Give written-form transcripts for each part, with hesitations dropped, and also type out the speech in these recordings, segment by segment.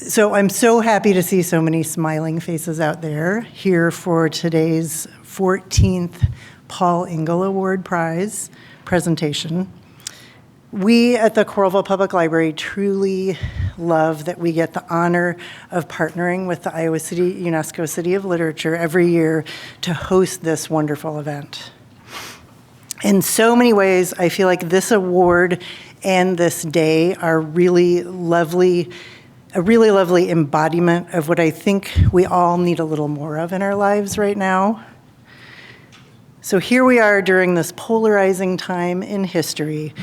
So I'm so happy to see so many smiling faces out there here for today's 14th Paul Engle Award Prize presentation. We at the Coralville Public Library truly love that we get the honor of partnering with the Iowa City UNESCO City of Literature every year to host this wonderful event. In so many ways, I feel like this award and this day are a really lovely embodiment of what I think we all need a little more of in our lives right now. So here we are during this polarizing time in history,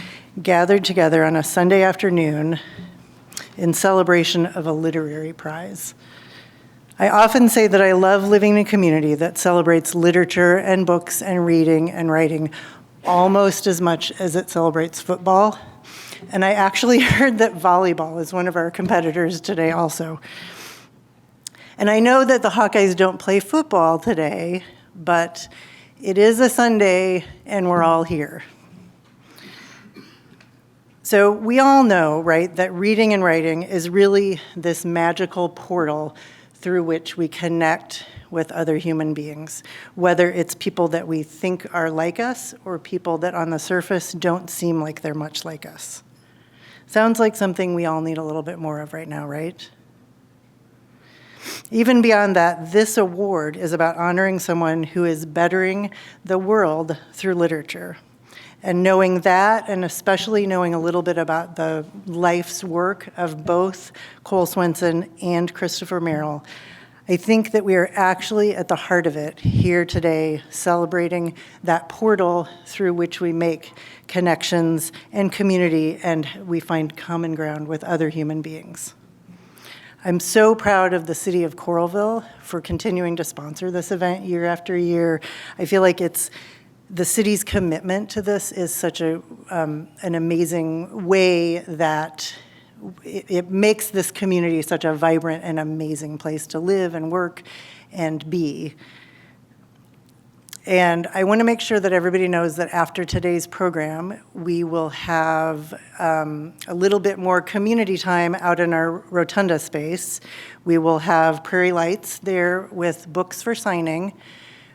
gathered together on a Sunday afternoon in celebration of a literary prize. I often say that I love living in a community that celebrates literature and books and reading and writing almost as much as it celebrates football. And I actually heard that volleyball is one of our competitors today also. And I know that the Hawkeyes don't play football today, but it is a Sunday and we're all here. So we all know, right, that reading and writing is really this magical portal through which we connect with other human beings, whether it's people that we think are like us or people that on the surface don't seem like they're much like us. Sounds like something we all need a little bit more of right now, right? Even beyond that, this award is about honoring someone who is bettering the world through literature. And knowing that, and especially knowing a little bit about the life's work of both Cole Swensen and Christopher Merrill, I think that we are actually at the heart of it here today, celebrating that portal through which we make connections and community, and we find common ground with other human beings. I'm so proud of the city of Coralville for continuing to sponsor this event year after year. I feel like the city's commitment to this is such an amazing way that it makes this community such a vibrant and amazing place to live and work and be. And I want to make sure that everybody knows that after today's program, we will have a little bit more community time out in our rotunda space. We will have Prairie Lights there with books for signing.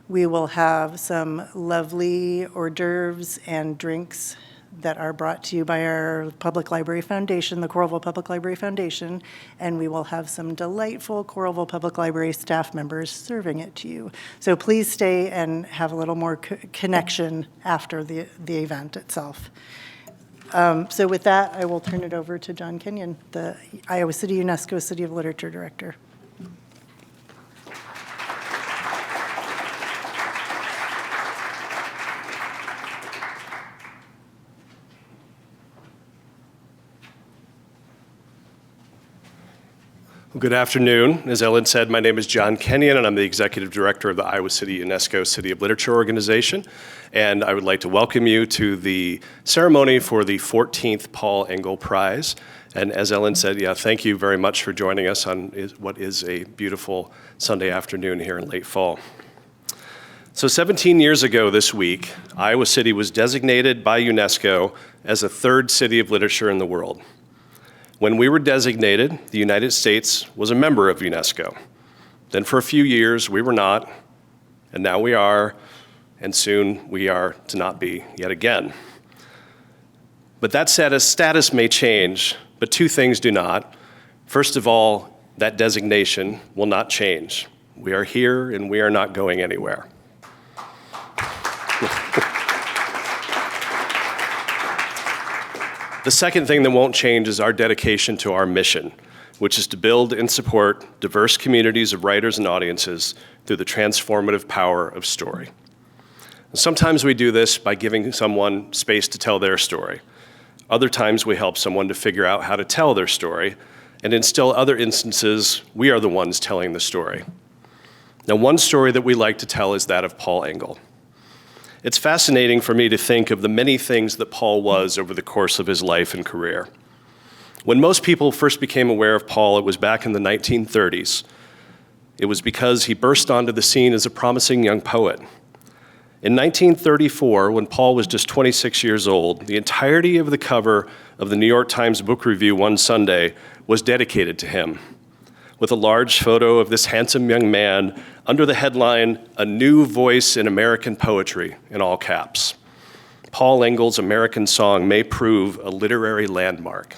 We will have some lovely hors d'oeuvres and drinks that are brought to you by our Public Library Foundation, the Coralville Public Library Foundation, and we will have some delightful Coralville Public Library staff members serving it to you. So please stay and have a little more connection after the event itself. So with that, I will turn it over to John Kenyon, the Iowa City UNESCO City of Literature Director. Good afternoon. As Ellen said, my name is John Kenyon, and I'm the Executive Director of the Iowa City UNESCO City of Literature Organization. And I would like to welcome you to the ceremony for the 14th Paul Engle Prize. And as Ellen said, thank you very much for joining us on what is a beautiful Sunday afternoon here in late fall. So 17 years ago this week, Iowa City was designated by UNESCO as the third city of literature in the world. When we were designated, the United States was a member of UNESCO. Then for a few years, we were not, and now we are, and soon we are to not be yet again. But that status may change, but two things do not. First of all, that designation will not change. We are here and we are not going anywhere. The second thing that won't change is our dedication to our mission, which is to build and support diverse communities of writers and audiences through the transformative power of story. And sometimes we do this by giving someone space to tell their story. Other times we help someone to figure out how to tell their story, and in still other instances, we are the ones telling the story. Now, one story that we like to tell is that of Paul Engle. It's fascinating for me to think of the many things that Paul was over the course of his life and career. When most people first became aware of Paul, it was back in the 1930s. It was because he burst onto the scene as a promising young poet. In 1934, when Paul was just 26 years old, the entirety of the cover of the New York Times Book Review one Sunday was dedicated to him. with a large photo of this handsome young man under the headline, "A New Voice in American Poetry," in all caps. Paul Engle's American Song may prove a literary landmark.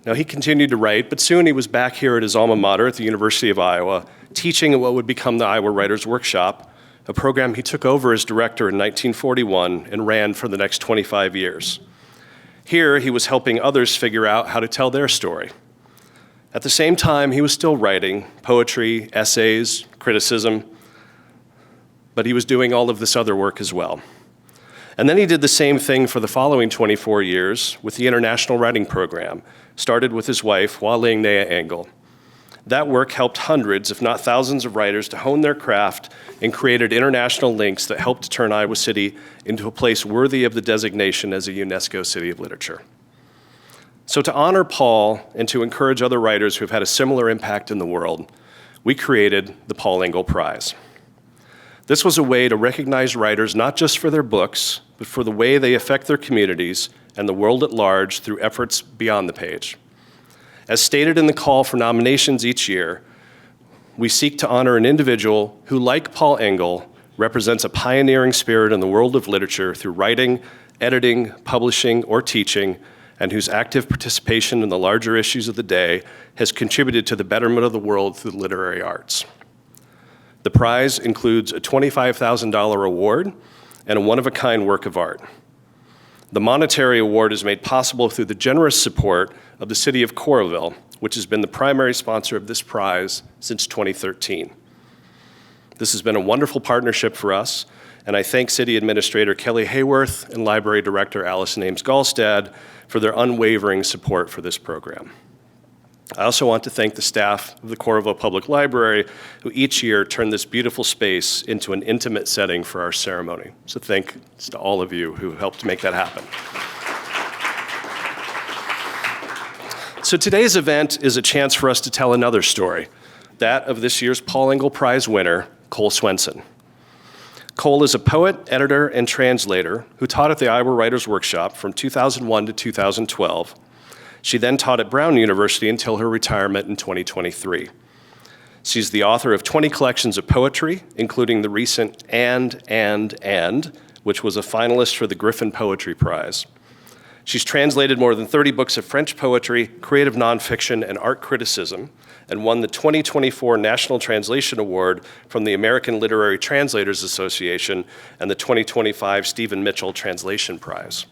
Now, he continued to write, but soon he was back here at his alma mater at the University of Iowa, teaching at what would become the Iowa Writers' Workshop, a program he took over as director in 1941 and ran for the next 25 years. Here, he was helping others figure out how to tell their story. At the same time, he was still writing poetry, essays, criticism, but he was doing all of this other work as well. And then he did the same thing for the following 24 years with the International Writing Program, started with his wife, Paul Engle. That work helped hundreds, if not thousands, of writers to hone their craft and created international links that helped to turn Iowa City into a place worthy of the designation as a UNESCO City of Literature. So to honor Paul and to encourage other writers who have had a similar impact in the world, we created the Paul Engle Prize. This was a way to recognize writers not just for their books, but for the way they affect their communities and the world at large through efforts beyond the page. As stated in the call for nominations each year, we seek to honor an individual who, like Paul Engle, represents a pioneering spirit in the world of literature through writing, editing, publishing, or teaching, and whose active participation in the larger issues of the day has contributed to the betterment of the world through the literary arts. The prize includes a $25,000 award and a one-of-a-kind work of art. The monetary award is made possible through the generous support of the city of Coralville, which has been the primary sponsor of this prize since 2013. This has been a wonderful partnership for us, and I thank City Administrator Kelly Hayworth and Library Director Allison Ames-Gallstad for their unwavering support for this program. I also want to thank the staff of the Coralville Public Library, who each year turn this beautiful space into an intimate setting for our ceremony. So thanks to all of you who helped make that happen. So today's event is a chance for us to tell another story, that of this year's Paul Engle Prize winner, Cole Swensen. Cole is a poet, editor, and translator who taught at the Iowa Writers' Workshop from 2001 to 2012. She then taught at Brown University until her retirement in 2023. She's the author of 20 collections of poetry, including the recent And, which was a finalist for the Griffin Poetry Prize. She's translated more than 30 books of French poetry, creative nonfiction, and art criticism, and won the 2024 National Translation Award from the American Literary Translators Association and the 2025 Stephen Mitchell Translation Prize.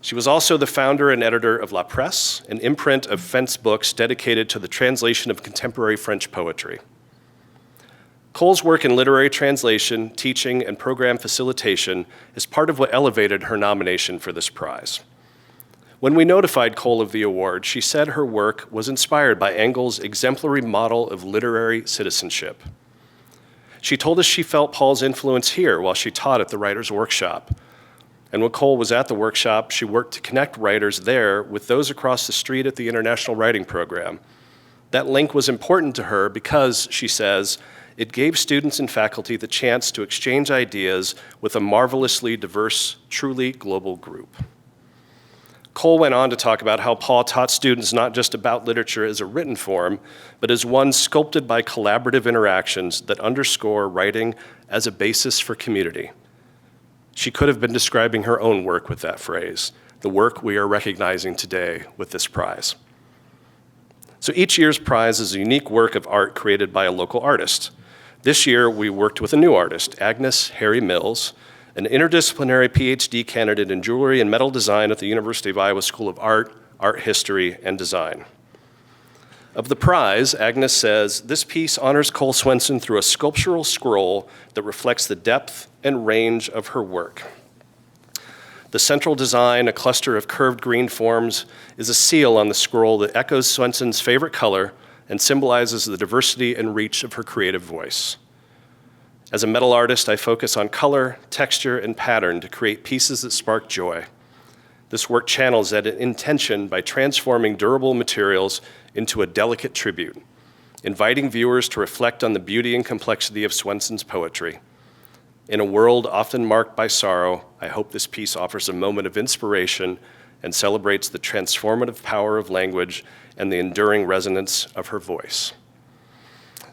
She was also the founder and editor of La Presse, an imprint of French books dedicated to the translation of contemporary French poetry. Cole's work in literary translation, teaching, and program facilitation is part of what elevated her nomination for this prize. When we notified Cole of the award, she said her work was inspired by Engle's exemplary model of literary citizenship. She told us she felt Paul's influence here while she taught at the Writers' Workshop. And when Cole was at the workshop, she worked to connect writers there with those across the street at the International Writing Program. That link was important to her because, she says, it gave students and faculty the chance to exchange ideas with a marvelously diverse, truly global group. Cole went on to talk about how Paul taught students not just about literature as a written form, but as one sculpted by collaborative interactions that underscore writing as a basis for community. She could have been describing her own work with that phrase, the work we are recognizing today with this prize. So each year's prize is a unique work of art created by a local artist. This year, we worked with a new artist, Agnes Harry Mills, an interdisciplinary PhD candidate in jewelry and metal design at the University of Iowa School of Art, Art History, and Design. Of the prize, Agnes says, this piece honors Cole Swensen through a sculptural scroll that reflects the depth and range of her work. The central design, a cluster of curved green forms, is a seal on the scroll that echoes Swensen's favorite color and symbolizes the diversity and reach of her creative voice. As a metal artist, I focus on color, texture, and pattern to create pieces that spark joy. This work channels that intention by transforming durable materials into a delicate tribute, inviting viewers to reflect on the beauty and complexity of Swensen's poetry. In a world often marked by sorrow, I hope this piece offers a moment of inspiration and celebrates the transformative power of language and the enduring resonance of her voice.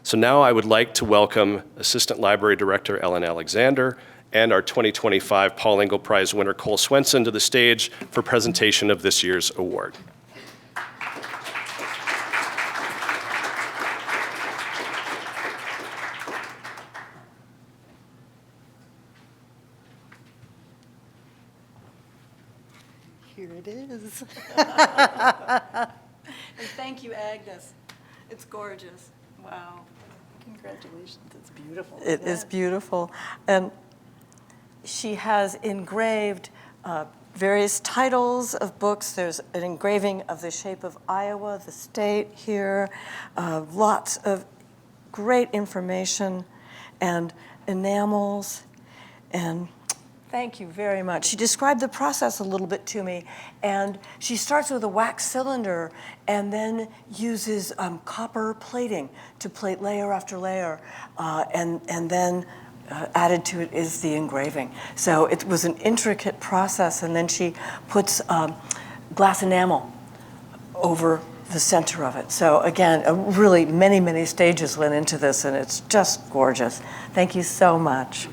So now I would like to welcome Assistant Library Director Ellen Alexander and our 2025 Paul Engle Prize winner Cole Swensen to the stage for presentation of this year's award. Here it is. And thank you, Agnes. It's gorgeous. Wow. Congratulations, it's beautiful. It is beautiful. And she has engraved various titles of books. There's an engraving of the shape of Iowa, the state here, lots of great information and enamels. And thank you very much. She described the process a little bit to me, and she starts with a wax cylinder and then uses copper plating to plate layer after layer, and then added to it is the engraving. So it was an intricate process, and then she puts glass enamel over the center of it. So again, really many, many stages went into this, and it's just gorgeous. Thank you so much.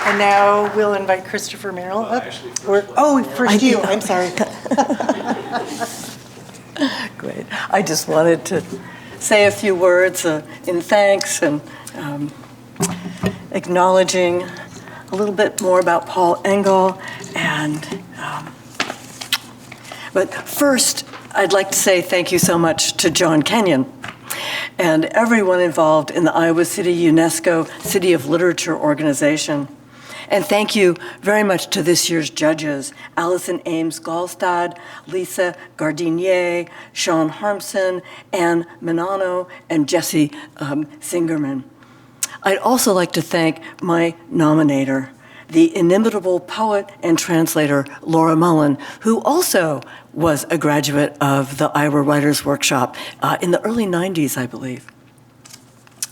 And now we'll invite Christopher Merrill up. First you, I'm sorry. Great. I just wanted to say a few words in thanks and acknowledging a little bit more about Paul Engle. But first, I'd like to say thank you so much to John Kenyon and everyone involved in the Iowa City UNESCO City of Literature organization. And thank you very much to this year's judges, Allison Ames Galstad, Lisa Gardinier, Sean Harmson, Anne Minano, and Jesse Singerman. I'd also like to thank my nominator, the inimitable poet and translator, Laura Mullen, who also was a graduate of the Iowa Writers' Workshop in the early 90s, I believe.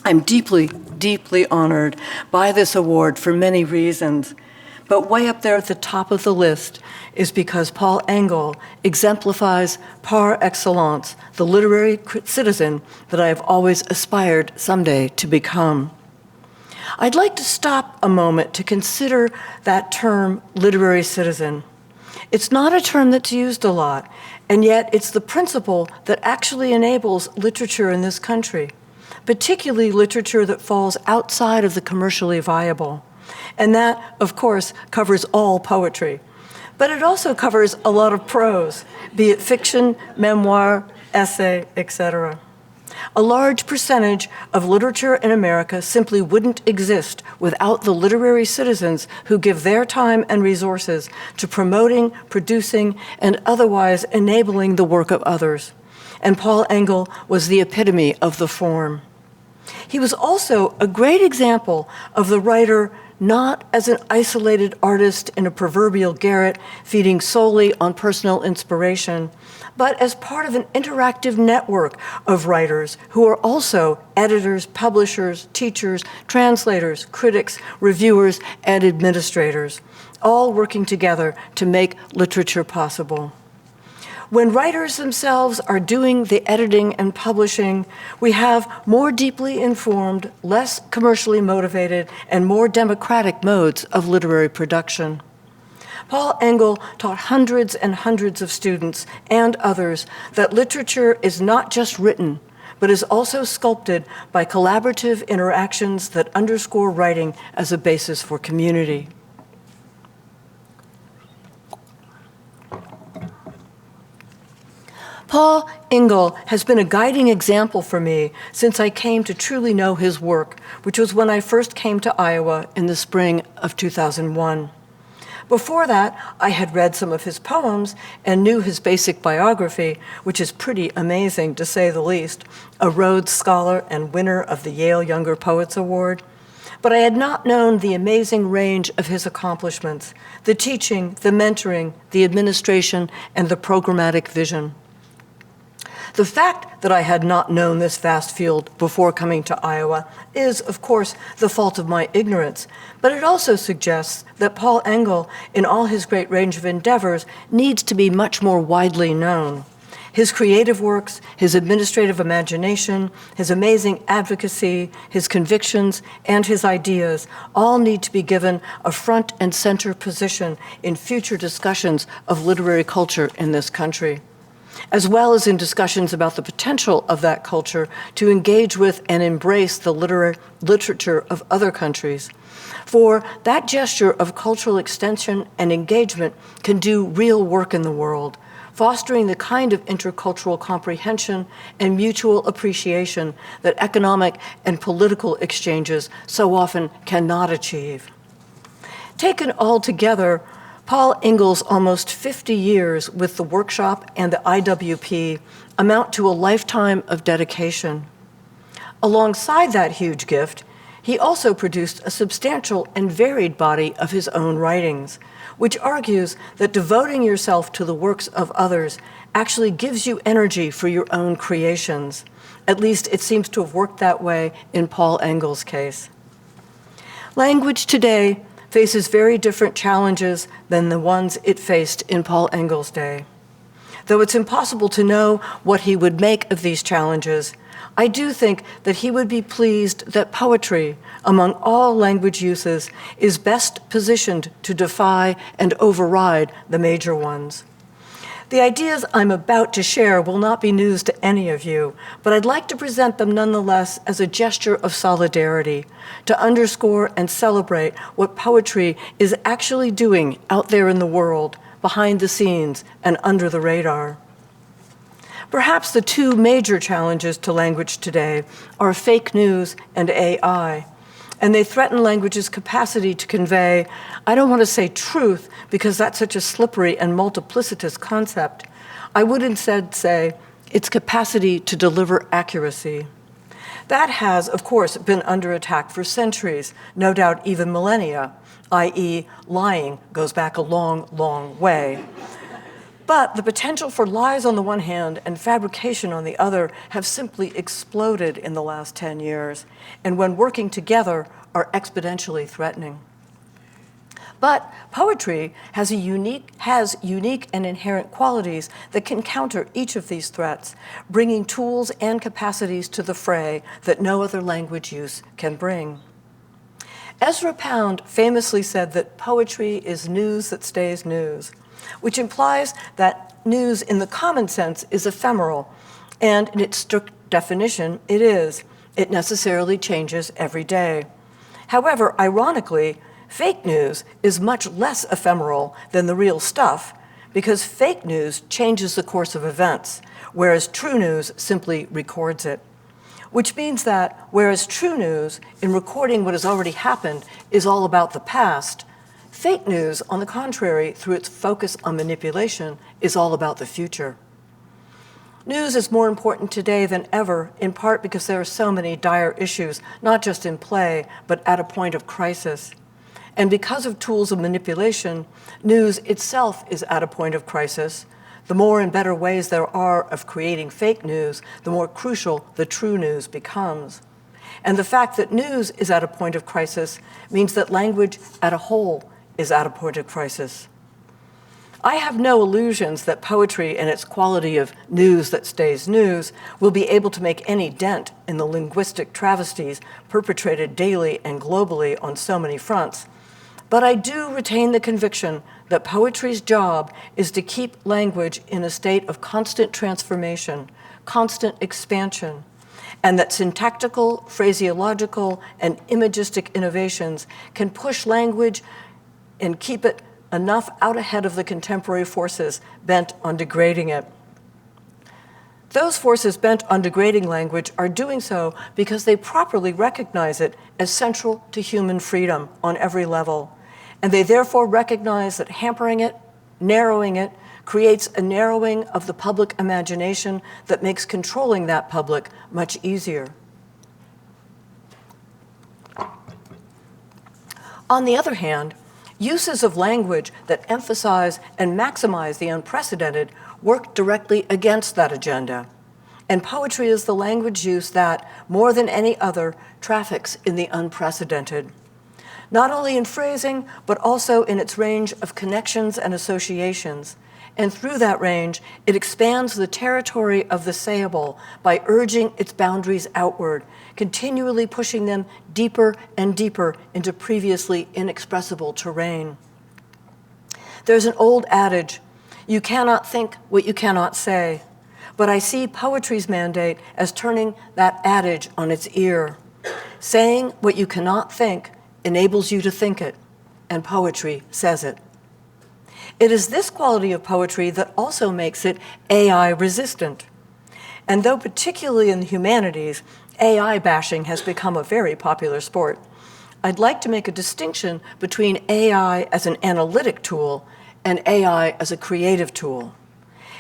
I'm deeply, deeply honored by this award for many reasons, but way up there at the top of the list is because Paul Engle exemplifies par excellence the literary citizen that I have always aspired someday to become. I'd like to stop a moment to consider that term, literary citizen. It's not a term that's used a lot, and yet it's the principle that actually enables literature in this country, particularly literature that falls outside of the commercially viable. And that, of course, covers all poetry. But it also covers a lot of prose, be it fiction, memoir, essay, etc. A large percentage of literature in America simply wouldn't exist without the literary citizens who give their time and resources to promoting, producing, and otherwise enabling the work of others. And Paul Engle was the epitome of the form. He was also a great example of the writer not as an isolated artist in a proverbial garret feeding solely on personal inspiration, but as part of an interactive network of writers who are also editors, publishers, teachers, translators, critics, reviewers, and administrators, all working together to make literature possible. When writers themselves are doing the editing and publishing, we have more deeply informed, less commercially motivated, and more democratic modes of literary production. Paul Engle taught hundreds and hundreds of students and others that literature is not just written, but is also sculpted by collaborative interactions that underscore writing as a basis for community. Paul Engle has been a guiding example for me since I came to truly know his work, which was when I first came to Iowa in the spring of 2001. Before that, I had read some of his poems and knew his basic biography, which is pretty amazing to say the least, a Rhodes Scholar and winner of the Yale Younger Poets Award. But I had not known the amazing range of his accomplishments, the teaching, the mentoring, the administration, and the programmatic vision. The fact that I had not known this vast field before coming to Iowa is, of course, the fault of my ignorance, but it also suggests that Paul Engle, in all his great range of endeavors, needs to be much more widely known. His creative works, his administrative imagination, his amazing advocacy, his convictions, and his ideas all need to be given a front and center position in future discussions of literary culture in this country, as well as in discussions about the potential of that culture to engage with and embrace the literature of other countries. For that gesture of cultural extension and engagement can do real work in the world, fostering the kind of intercultural comprehension and mutual appreciation that economic and political exchanges so often cannot achieve. Taken all together, Paul Engle's almost 50 years with the workshop and the IWP amount to a lifetime of dedication. Alongside that huge gift, he also produced a substantial and varied body of his own writings, which argues that devoting yourself to the works of others actually gives you energy for your own creations. At least it seems to have worked that way in Paul Engle's case. Language today faces very different challenges than the ones it faced in Paul Engle's day. Though it's impossible to know what he would make of these challenges, I do think that he would be pleased that poetry, among all language uses, is best positioned to defy and override the major ones. The ideas I'm about to share will not be news to any of you, but I'd like to present them nonetheless as a gesture of solidarity, to underscore and celebrate what poetry is actually doing out there in the world, behind the scenes and under the radar. Perhaps the two major challenges to language today are fake news and AI, and they threaten language's capacity to convey, I don't want to say truth because that's such a slippery and multiplicitous concept. I would instead say its capacity to deliver accuracy. That has, of course, been under attack for centuries, no doubt even millennia, i.e., lying goes back a long, long way. But the potential for lies on the one hand and fabrication on the other have simply exploded in the last 10 years, and when working together are exponentially threatening. But poetry has unique and inherent qualities that can counter each of these threats, bringing tools and capacities to the fray that no other language use can bring. Ezra Pound famously said that poetry is news that stays news, which implies that news in the common sense is ephemeral, and in its strict definition, it is. It necessarily changes every day. However, ironically, fake news is much less ephemeral than the real stuff because fake news changes the course of events, whereas true news simply records it. Which means that whereas true news, in recording what has already happened, is all about the past, fake news, on the contrary, through its focus on manipulation, is all about the future. News is more important today than ever, in part because there are so many dire issues, not just in play, but at a point of crisis. And because of tools of manipulation, news itself is at a point of crisis. The more and better ways there are of creating fake news, the more crucial the true news becomes. And the fact that news is at a point of crisis means that language as a whole is at a point of crisis. I have no illusions that poetry and its quality of news that stays news will be able to make any dent in the linguistic travesties perpetrated daily and globally on so many fronts. But I do retain the conviction that poetry's job is to keep language in a state of constant transformation, constant expansion, and that syntactical, phraseological, and imagistic innovations can push language and keep it enough out ahead of the contemporary forces bent on degrading it. Those forces bent on degrading language are doing so because they properly recognize it as central to human freedom on every level. And they therefore recognize that hampering it, narrowing it, creates a narrowing of the public imagination that makes controlling that public much easier. On the other hand, uses of language that emphasize and maximize the unprecedented work directly against that agenda. And poetry is the language use that, more than any other, traffics in the unprecedented. Not only in phrasing, but also in its range of connections and associations. And through that range, it expands the territory of the sayable by urging its boundaries outward, continually pushing them deeper and deeper into previously inexpressible terrain. There's an old adage, you cannot think what you cannot say, but I see poetry's mandate as turning that adage on its ear. Saying what you cannot think enables you to think it, and poetry says it. It is this quality of poetry that also makes it AI resistant. And though particularly in the humanities, AI bashing has become a very popular sport, I'd like to make a distinction between AI as an analytic tool and AI as a creative tool.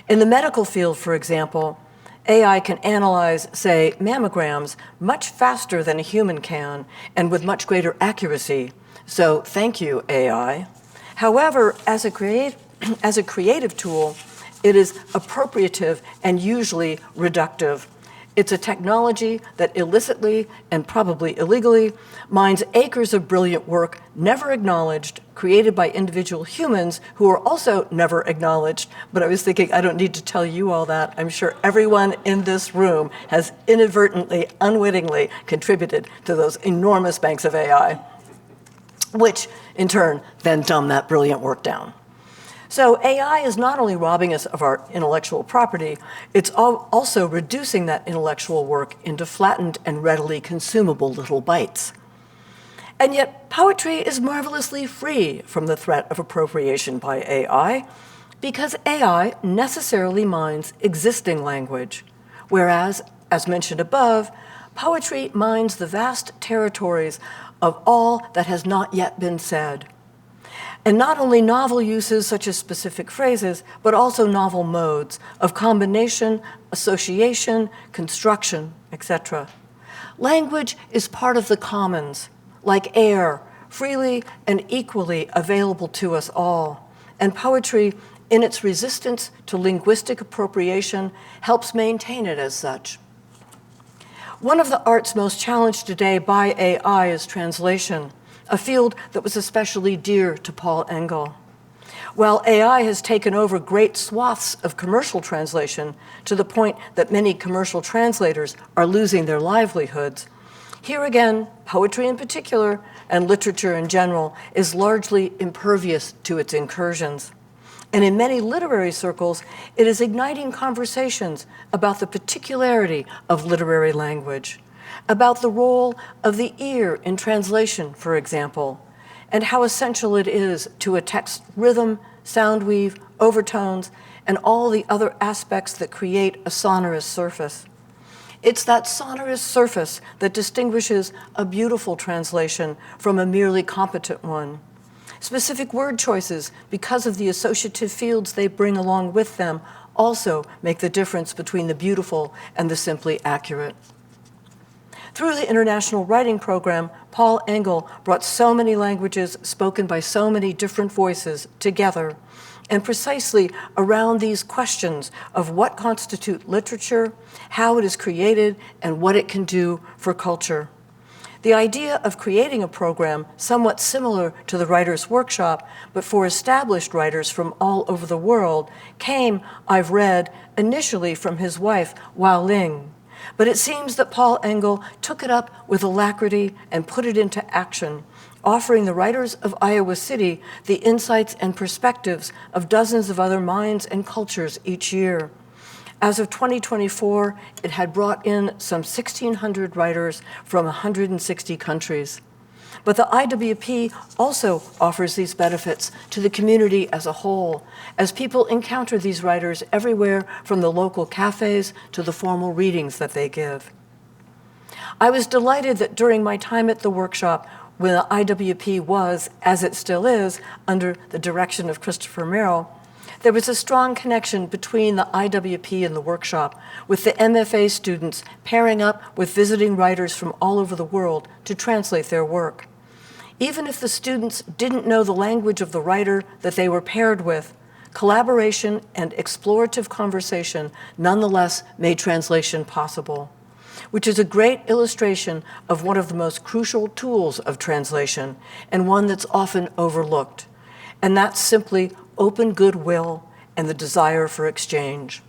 In the medical field, for example, AI can analyze, say, mammograms much faster than a human can and with much greater accuracy. So thank you, AI. However, as a creative tool, it is appropriative and usually reductive. It's a technology that illicitly and probably illegally mines acres of brilliant work never acknowledged, created by individual humans who are also never acknowledged. But I was thinking, I don't need to tell you all that. I'm sure everyone in this room has inadvertently, unwittingly contributed to those enormous banks of AI, which in turn then dumb that brilliant work down. So AI is not only robbing us of our intellectual property, it's also reducing that intellectual work into flattened and readily consumable little bites. And yet poetry is marvelously free from the threat of appropriation by AI because AI necessarily mines existing language, whereas, as mentioned above, poetry mines the vast territories of all that has not yet been said. And not only novel uses such as specific phrases, but also novel modes of combination, association, construction, etc. Language is part of the commons, like air, freely and equally available to us all. And poetry, in its resistance to linguistic appropriation, helps maintain it as such. One of the arts most challenged today by AI is translation, a field that was especially dear to Paul Engle. While AI has taken over great swaths of commercial translation to the point that many commercial translators are losing their livelihoods, here again, poetry in particular, and literature in general, is largely impervious to its incursions. And in many literary circles, it is igniting conversations about the particularity of literary language, about the role of the ear in translation, for example, and how essential it is to a text's rhythm, sound weave, overtones, and all the other aspects that create a sonorous surface. It's that sonorous surface that distinguishes a beautiful translation from a merely competent one. Specific word choices, because of the associative fields they bring along with them, also make the difference between the beautiful and the simply accurate. Through the International Writing Program, Paul Engle brought so many languages spoken by so many different voices together, and precisely around these questions of what constitutes literature, how it is created, and what it can do for culture. The idea of creating a program somewhat similar to the Writers' Workshop, but for established writers from all over the world, came, I've read, initially from his wife, Wao Ling. But it seems that Paul Engle took it up with alacrity and put it into action, offering the writers of Iowa City the insights and perspectives of dozens of other minds and cultures each year. As of 2024, it had brought in some 1,600 writers from 160 countries. But the IWP also offers these benefits to the community as a whole, as people encounter these writers everywhere from the local cafes to the formal readings that they give. I was delighted that during my time at the workshop, when the IWP was, as it still is, under the direction of Christopher Merrill, there was a strong connection between the IWP and the workshop, with the MFA students pairing up with visiting writers from all over the world to translate their work. Even if the students didn't know the language of the writer that they were paired with, collaboration and explorative conversation nonetheless made translation possible, which is a great illustration of one of the most crucial tools of translation and one that's often overlooked, and that's simply open goodwill and the desire for exchange.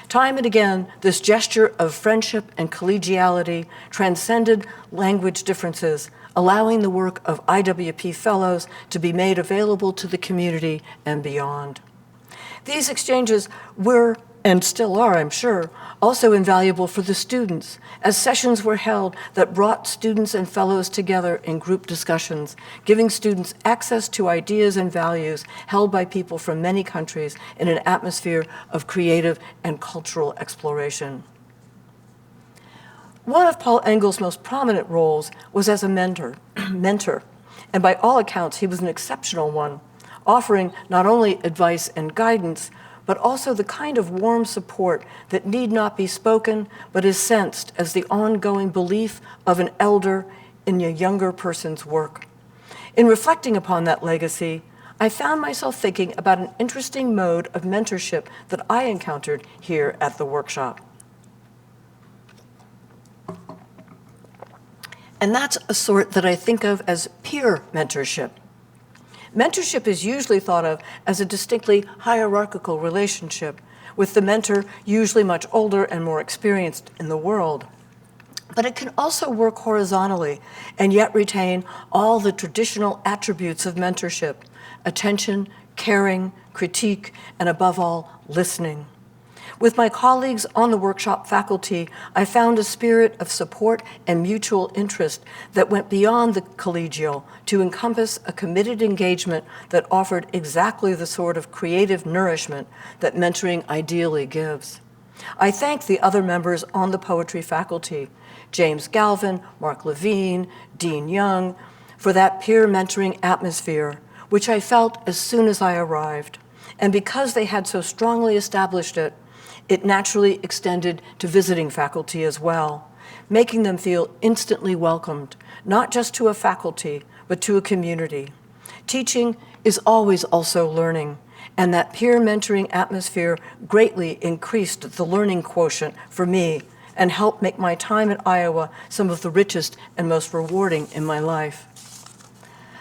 Time and again, this gesture of friendship and collegiality transcended language differences, allowing the work of IWP fellows to be made available to the community and beyond. These exchanges were, and still are, I'm sure, also invaluable for the students, as sessions were held that brought students and fellows together in group discussions, giving students access to ideas and values held by people from many countries in an atmosphere of creative and cultural exploration. One of Paul Engle's most prominent roles was as a mentor, and by all accounts, he was an exceptional one, offering not only advice and guidance, but also the kind of warm support that need not be spoken, but is sensed as the ongoing belief of an elder in a younger person's work. In reflecting upon that legacy, I found myself thinking about an interesting mode of mentorship that I encountered here at the workshop. And that's a sort that I think of as peer mentorship. Mentorship is usually thought of as a distinctly hierarchical relationship, with the mentor usually much older and more experienced in the world. But it can also work horizontally and yet retain all the traditional attributes of mentorship: attention, caring, critique, and above all, listening. With my colleagues on the workshop faculty, I found a spirit of support and mutual interest that went beyond the collegial to encompass a committed engagement that offered exactly the sort of creative nourishment that mentoring ideally gives. I thank the other members on the poetry faculty, James Galvin, Mark Levine, Dean Young, for that peer mentoring atmosphere, which I felt as soon as I arrived. And because they had so strongly established it, it naturally extended to visiting faculty as well, making them feel instantly welcomed, not just to a faculty, but to a community. Teaching is always also learning, and that peer mentoring atmosphere greatly increased the learning quotient for me and helped make my time at Iowa some of the richest and most rewarding in my life.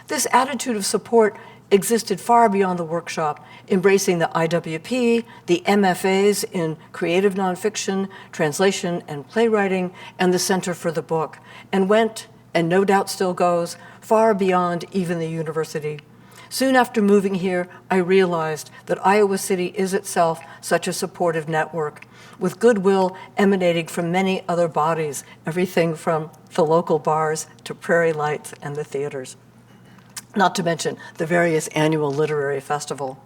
This attitude of support existed far beyond the workshop, embracing the IWP, the MFAs in creative nonfiction, translation, and playwriting, and the Center for the Book, and went, and no doubt still goes, far beyond even the university. Soon after moving here, I realized that Iowa City is itself such a supportive network, with goodwill emanating from many other bodies, everything from the local bars to Prairie Lights and the theaters, not to mention the various annual literary festival.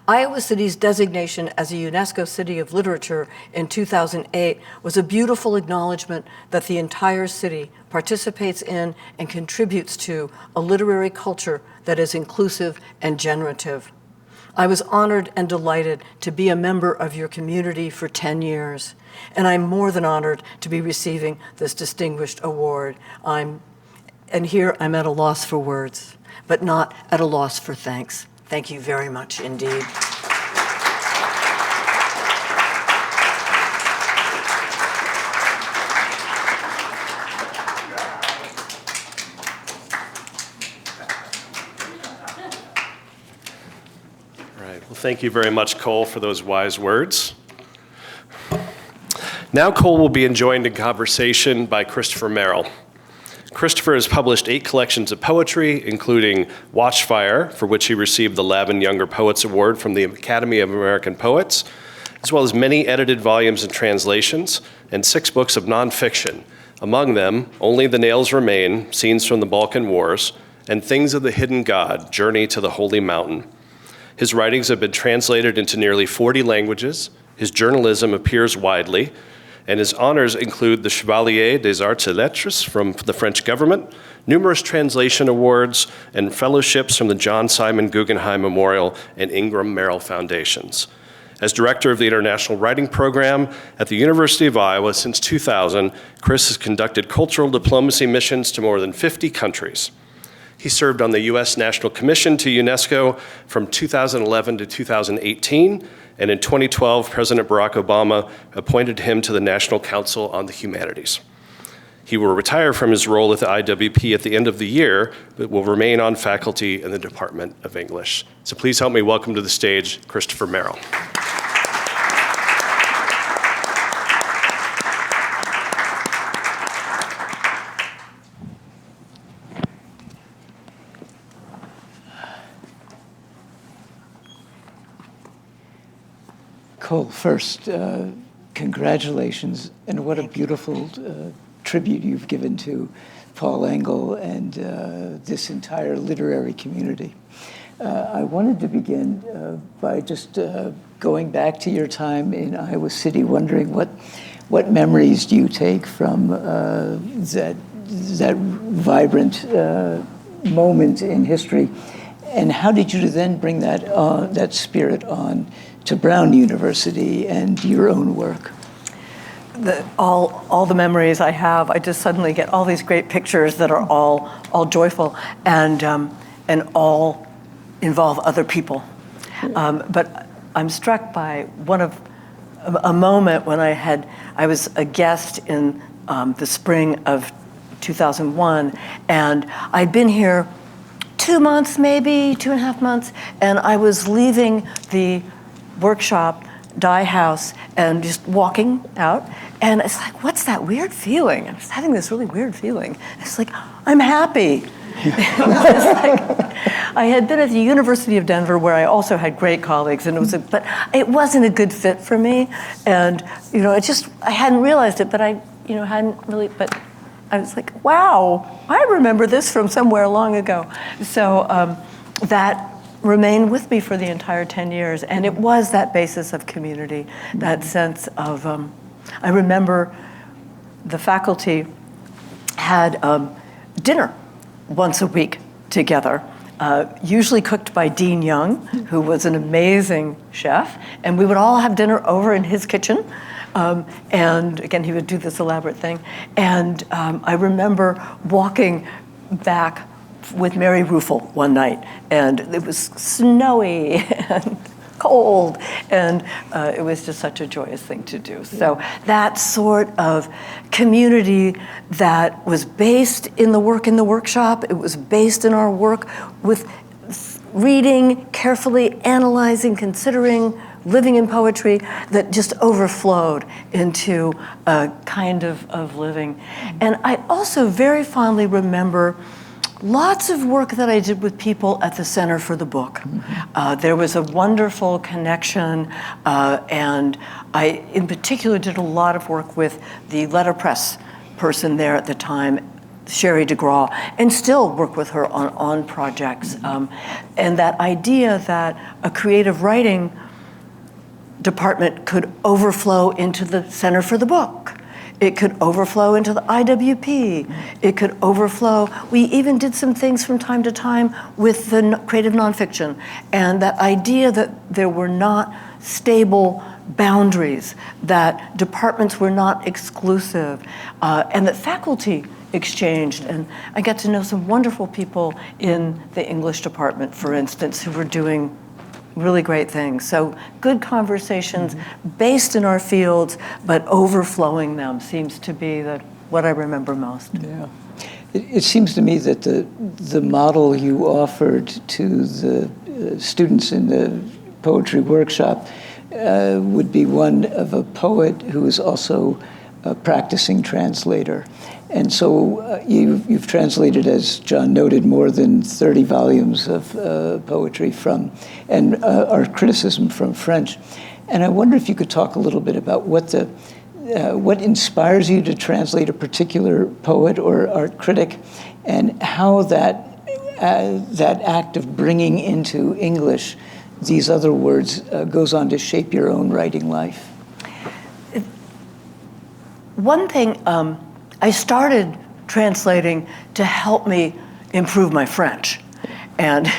Iowa City's designation as a UNESCO City of Literature in 2008 was a beautiful acknowledgement that the entire city participates in and contributes to a literary culture that is inclusive and generative. I was honored and delighted to be a member of your community for 10 years, and I'm more than honored to be receiving this distinguished award. And here I'm at a loss for words, but not at a loss for thanks. Thank you very much indeed. Well, thank you very much, Cole, for those wise words. Now Cole will be joined in conversation by Christopher Merrill. Christopher has published 8 collections of poetry, including Watchfire, for which he received the Lavin Younger Poets Award from the Academy of American Poets, as well as many edited volumes and translations, and 6 books of nonfiction, among them Only the Nails Remain, Scenes from the Balkan Wars, and Things of the Hidden God, Journey to the Holy Mountain. His writings have been translated into nearly 40 languages, his journalism appears widely, and his honors include the Chevalier des Arts et Lettres from the French government, numerous translation awards, and fellowships from the John Simon Guggenheim Memorial and Ingram Merrill Foundations. As director of the International Writing Program at the University of Iowa since 2000, Chris has conducted cultural diplomacy missions to more than 50 countries. He served on the U.S. National Commission to UNESCO from 2011 to 2018, and in 2012, President Barack Obama appointed him to the National Council on the Humanities. He will retire from his role at the IWP at the end of the year, but will remain on faculty in the Department of English. So please help me welcome to the stage Christopher Merrill. Cole, first, congratulations, and what a beautiful tribute you've given to Paul Engle and this entire literary community. I wanted to begin by just going back to your time in Iowa City, wondering what memories do you take from that vibrant moment in history, and how did you then bring that spirit on to Brown University and your own work? All the memories I have, I just suddenly get all these great pictures that are all joyful and all involve other people. But I'm struck by a moment when I was a guest in the spring of 2001, and I'd been here 2 months, maybe 2.5 months, and I was leaving the workshop, Dye House, and just walking out, and it's like, what's that weird feeling? I'm just having this really weird feeling. It's like, I'm happy. I had been at the University of Denver, where I also had great colleagues, and but it wasn't a good fit for me, and I hadn't realized it, but but I was like, wow, I remember this from somewhere long ago. So that remained with me for the entire 10 years. And it was that basis of community, that sense of, I remember the faculty had dinner once a week together, usually cooked by Dean Young, who was an amazing chef. And we would all have dinner over in his kitchen. And again, he would do this elaborate thing. And I remember walking back with Mary Ruffel one night, and it was snowy and cold, and it was just such a joyous thing to do. So that sort of community that was based in the work in the workshop, it was based in our work with reading, carefully analyzing, considering, living in poetry, that just overflowed into a kind of living. And I also very fondly remember lots of work that I did with people at the Center for the Book. There was a wonderful connection, and I, in particular, did a lot of work with the letterpress person there at the time, Sherry DeGraw, and still work with her on projects. And that idea that a creative writing department could overflow into the Center for the Book. It could overflow into the IWP. It could overflow. We even did some things from time to time with the creative nonfiction. And that idea that there were not stable boundaries, that departments were not exclusive, and that faculty exchanged. And I got to know some wonderful people in the English department, for instance, who were doing really great things. So good conversations based in our fields, but overflowing them seems to be what I remember most. Yeah. It seems to me that the model you offered to the students in the poetry workshop would be one of a poet who is also a practicing translator. And so you've translated, as John noted, more than 30 volumes of poetry and our criticism from French. And I wonder if you could talk a little bit about what inspires you to translate a particular poet or art critic, and how that act of bringing into English these other words goes on to shape your own writing life. One thing, I started translating to help me improve my French. And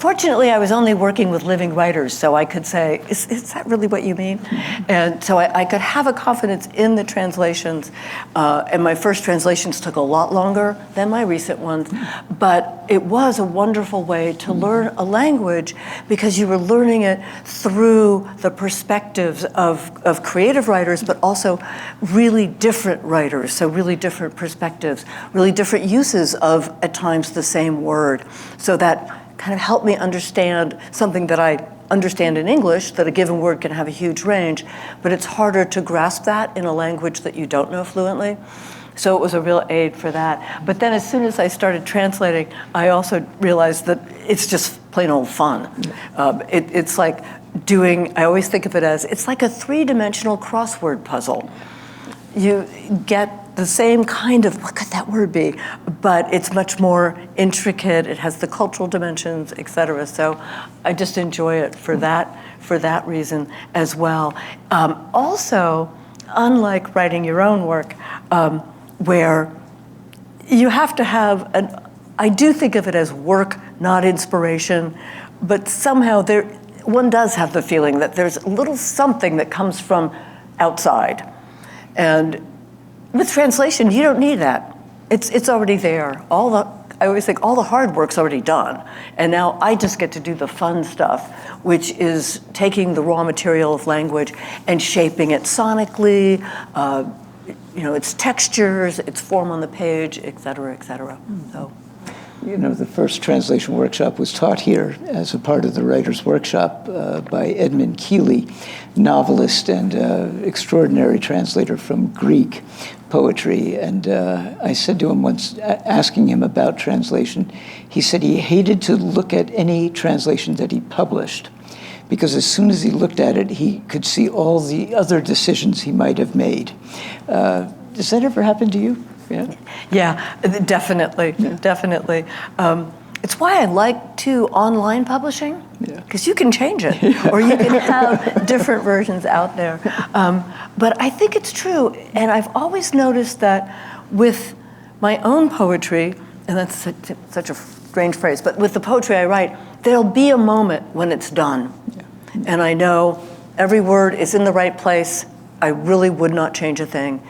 Fortunately, I was only working with living writers, so I could say, is that really what you mean? And so I could have a confidence in the translations. And my first translations took a lot longer than my recent ones, but it was a wonderful way to learn a language because you were learning it through the perspectives of creative writers, but also really different writers, so really different perspectives, really different uses of, at times, the same word. So that kind of helped me understand something that I understand in English, that a given word can have a huge range, but it's harder to grasp that in a language that you don't know fluently. So it was a real aid for that. But then as soon as I started translating, I also realized that it's just plain old fun. It's like doing, I always think of it as, it's like a three-dimensional crossword puzzle. You get the same kind of, what could that word be? But it's much more intricate. It has the cultural dimensions, et cetera. So I just enjoy it for that reason as well. Also, unlike writing your own work, where you have to have I do think of it as work, not inspiration, but somehow one does have the feeling that there's a little something that comes from outside. And with translation, you don't need that. It's already there. I always think all the hard work's already done. And now I just get to do the fun stuff, which is taking the raw material of language and shaping it sonically, its textures, its form on the page, et cetera, et cetera. So. The first translation workshop was taught here as a part of the Writers' Workshop by Edmund Keeley, novelist and extraordinary translator from Greek poetry. And I said to him once, asking him about translation, he said he hated to look at any translation that he published, because as soon as he looked at it, he could see all the other decisions he might have made. Does that ever happen to you? Yeah, definitely. It's why I like online publishing, because you can change it, or you can have different versions out there. But I think it's true, and I've always noticed that with my own poetry, and that's such a strange phrase, but with the poetry I write, there'll be a moment when it's done. And I know every word is in the right place. I really would not change a thing.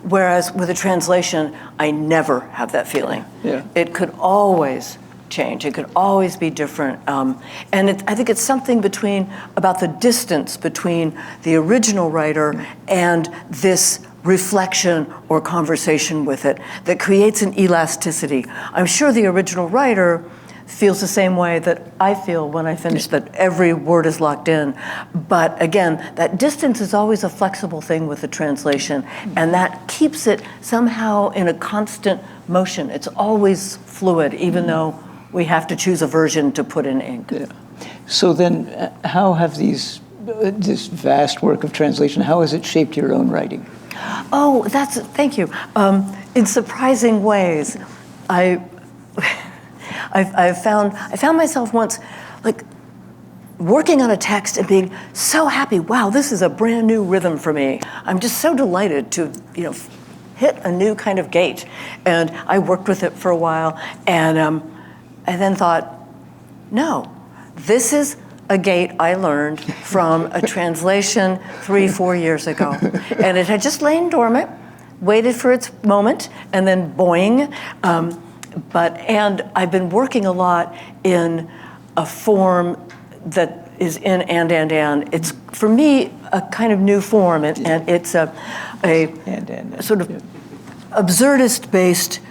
Whereas with a translation, I never have that feeling. It could always change. It could always be different. And I think it's something about the distance between the original writer and this reflection or conversation with it that creates an elasticity. I'm sure the original writer feels the same way that I feel when I finish, that every word is locked in. But again, that distance is always a flexible thing with the translation, and that keeps it somehow in a constant motion. It's always fluid, even though we have to choose a version to put in ink. So then, how have this vast work of translation, how has it shaped your own writing? Oh, thank you. In surprising ways, I found myself once, like, working on a text and being so happy. Wow, this is a brand new rhythm for me. I'm just so delighted to, hit a new kind of gait. And I worked with it for a while, and I then thought, no, this is a gait I learned from a translation 3-4 years ago, and it had just lain dormant, waited for its moment, and then boing. And I've been working a lot in a form that is in and. It's, for me, a kind of new form, and it's a sort of absurdist-based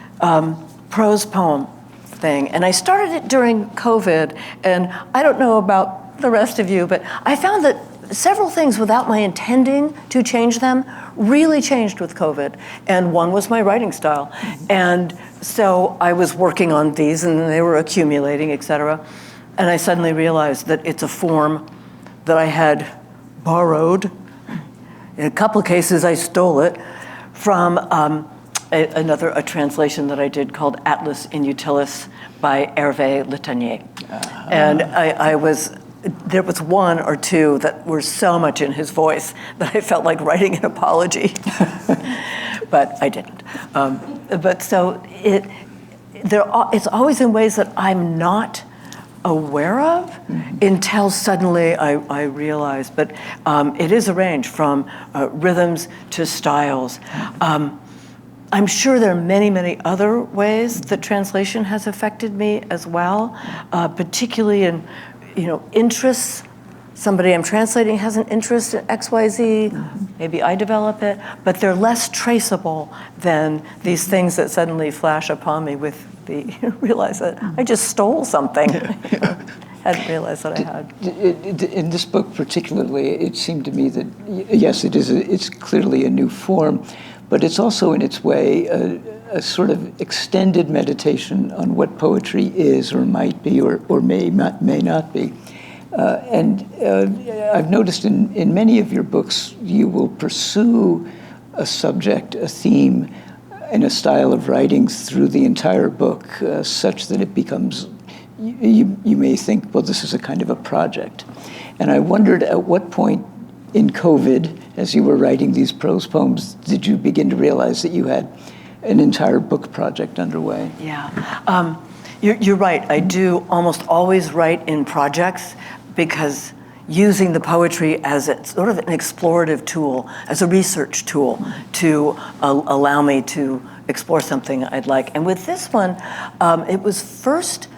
prose poem thing. And I started it during COVID, and I don't know about the rest of you, but I found that several things, without my intending to change them, really changed with COVID. And one was my writing style. And so I was working on these, and they were accumulating, et cetera. And I suddenly realized that it's a form that I had borrowed. In a couple of cases, I stole it from a translation that I did called Atlas in Utilis by Hervé Letanier. And there was one or two that were so much in his voice that I felt like writing an apology, but I didn't. But so it's always in ways that I'm not aware of until suddenly I realized. But it is a range from rhythms to styles. I'm sure there are many, many other ways that translation has affected me as well, particularly in, interests. Somebody I'm translating has an interest in XYZ, maybe I develop it, but they're less traceable than these things that suddenly flash upon me with the, realize that I just stole something. Hadn't realized that I had. In this book particularly, it seemed to me that, yes, it's clearly a new form, but it's also in its way a sort of extended meditation on what poetry is or might be or may not be. I've noticed in many of your books, you will pursue a subject, a theme, in a style of writing through the entire book, such that it becomes, you may think, well, this is a kind of a project. And I wondered at what point in COVID, as you were writing these prose poems, did you begin to realize that you had an entire book project underway? Yeah, you're right. I do almost always write in projects because using the poetry as a sort of an explorative tool, as a research tool to allow me to explore something I'd like. And with this one, it was first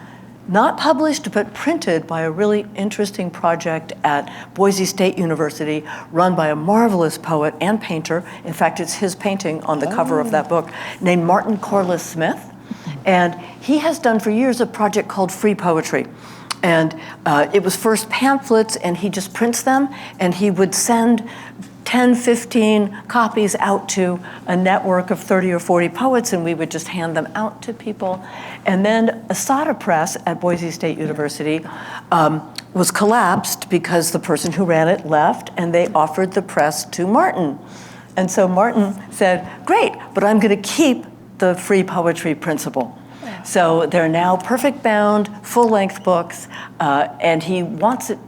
not published, but printed by a really interesting project at Boise State University, run by a marvelous poet and painter. In fact, it's his painting on the cover of that book, named Martin Corliss Smith. And he has done for years a project called Free Poetry. And it was first pamphlets, and he just prints them, and he would send 10, 15 copies out to a network of 30 or 40 poets, and we would just hand them out to people. And then ALTA Press at Boise State University was collapsed because the person who ran it left, and they offered the press to Martin. And so Martin said, great, but I'm going to keep the free poetry principle. So they're now perfect bound, full-length books, and he wanted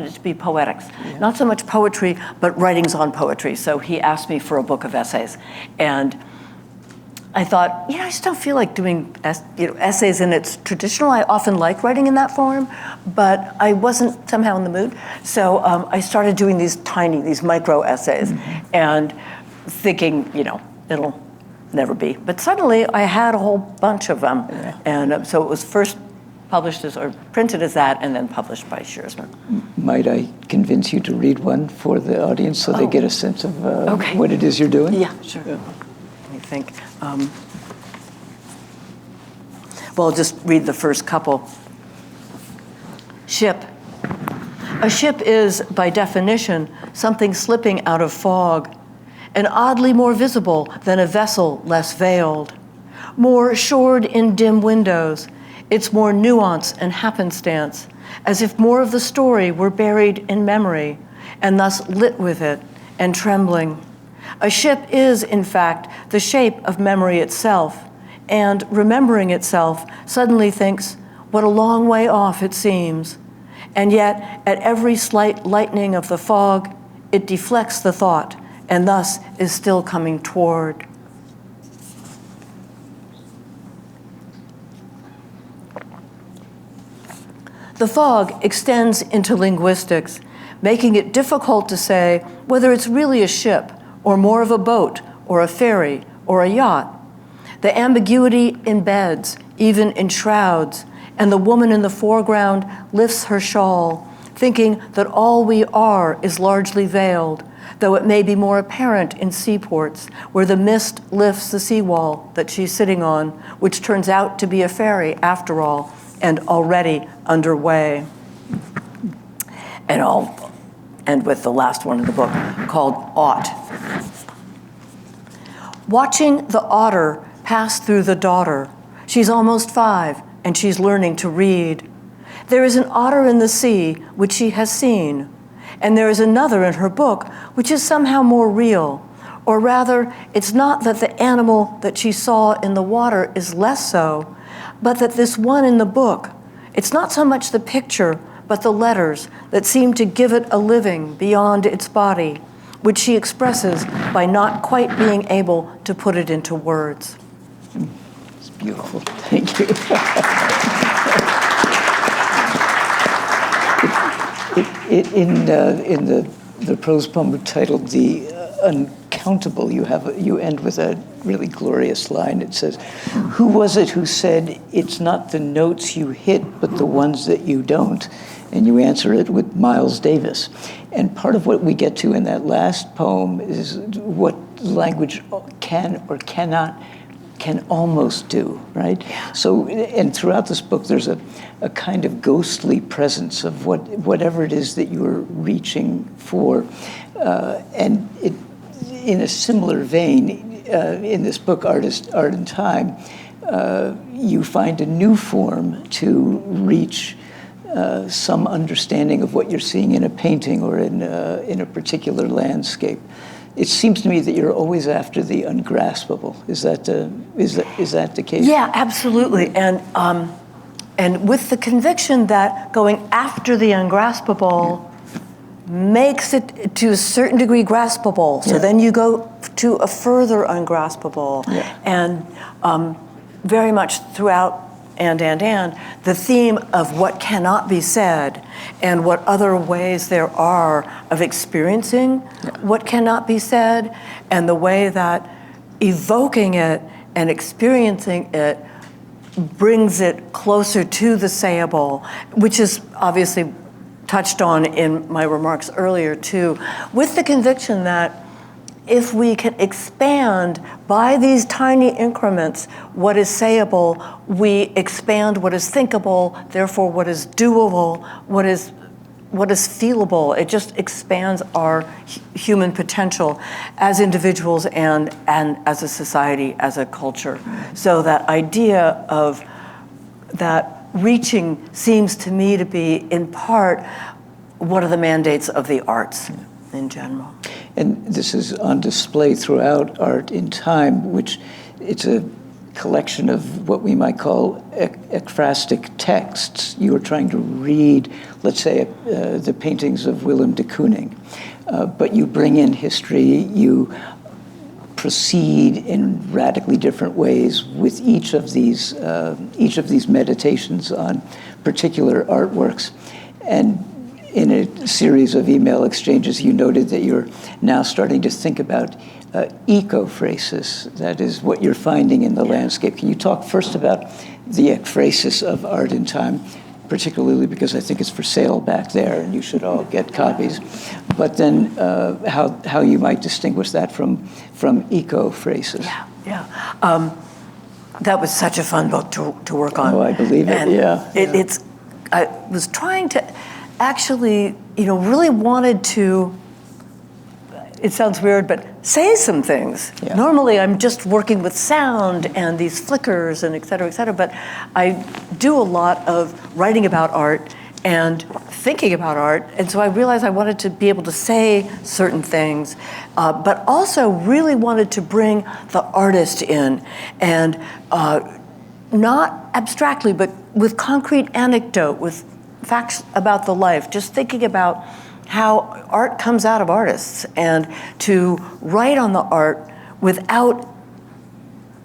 it to be poetics. Yeah. Not so much poetry, but writings on poetry. So he asked me for a book of essays. And I thought, I just don't feel like doing essays in its traditional. I often like writing in that form, but I wasn't somehow in the mood. So I started doing these micro essays, and thinking, it'll never be. But suddenly I had a whole bunch of them. Yeah. And so it was first published or printed as that, and then published by Shearsman. Might I convince you to read one for the audience so they get a sense of what it is you're doing? Yeah, sure. Yeah. Let me think. Well, I'll just read the first couple. Ship. A ship is, by definition, something slipping out of fog, and oddly more visible than a vessel less veiled, more shored in dim windows, its more nuance and happenstance, as if more of the story were buried in memory, and thus lit with it and trembling. A ship is, in fact, the shape of memory itself, and remembering itself suddenly thinks, what a long way off it seems. And yet, at every slight lightening of the fog, it deflects the thought, and thus is still coming toward. The fog extends into linguistics, making it difficult to say whether it's really a ship, or more of a boat, or a ferry, or a yacht. The ambiguity embeds, even enshrouds, and the woman in the foreground lifts her shawl, thinking that all we are is largely veiled, though it may be more apparent in seaports, where the mist lifts the seawall that she's sitting on, which turns out to be a ferry after all, and already underway. And I'll end with the last one in the book, called Ought. Watching the otter pass through the daughter, she's almost 5, and she's learning to read. There is an otter in the sea, which she has seen, and there is another in her book, which is somehow more real. Or rather, it's not that the animal that she saw in the water is less so, but that this one in the book, it's not so much the picture, but the letters that seem to give it a living beyond its body, which she expresses by not quite being able to put it into words. It's beautiful. Thank you. In the prose poem titled "The Uncountable," you end with a really glorious line. It says, "Who was it who said it's not the notes you hit, but the ones that you don't?" And you answer it with Miles Davis. And part of what we get to in that last poem is what language can or can almost do, right? So, and throughout this book, there's a kind of ghostly presence of whatever it is that you're reaching for. And it, in a similar vein, in this book, Art and Time, you find a new form to reach some understanding of what you're seeing in a painting or in a particular landscape. It seems to me that you're always after the ungraspable. Is that the case? Yeah, absolutely. And with the conviction that going after the ungraspable makes it to a certain degree graspable. So then you go to a further ungraspable. Yeah. And very much throughout and the theme of what cannot be said and what other ways there are of experiencing what cannot be said, and the way that evoking it and experiencing it brings it closer to the sayable, which is obviously touched on in my remarks earlier too, with the conviction that if we can expand by these tiny increments what is sayable, we expand what is thinkable, therefore what is doable, what is feelable. It just expands our human potential as individuals and as a society, as a culture. So that idea of that reaching seems to me to be in part what are the mandates of the arts in general. And this is on display throughout Art in Time, which it's a collection of what we might call ekphrastic texts. You are trying to read, let's say, the paintings of Willem de Kooning, but you bring in history, you proceed in radically different ways with each of these meditations on particular artworks. And in a series of email exchanges, you noted that you're now starting to think about ecophrasis. That is what you're finding in the landscape. Can you talk first about the ekphrasis of Art in Time, particularly because I think it's for sale back there and you should all get copies, but then how you might distinguish that from ecophrasis. Yeah. That was such a fun book to work on. Oh, I believe it, and I was trying to actually, really wanted to, it sounds weird, but say some things. Yeah. Normally I'm just working with sound and these flickers and et cetera, but I do a lot of writing about art and thinking about art, and so I realized I wanted to be able to say certain things, but also really wanted to bring the artist in, and not abstractly, but with concrete anecdote, with facts about the life, just thinking about how art comes out of artists, and to write on the art without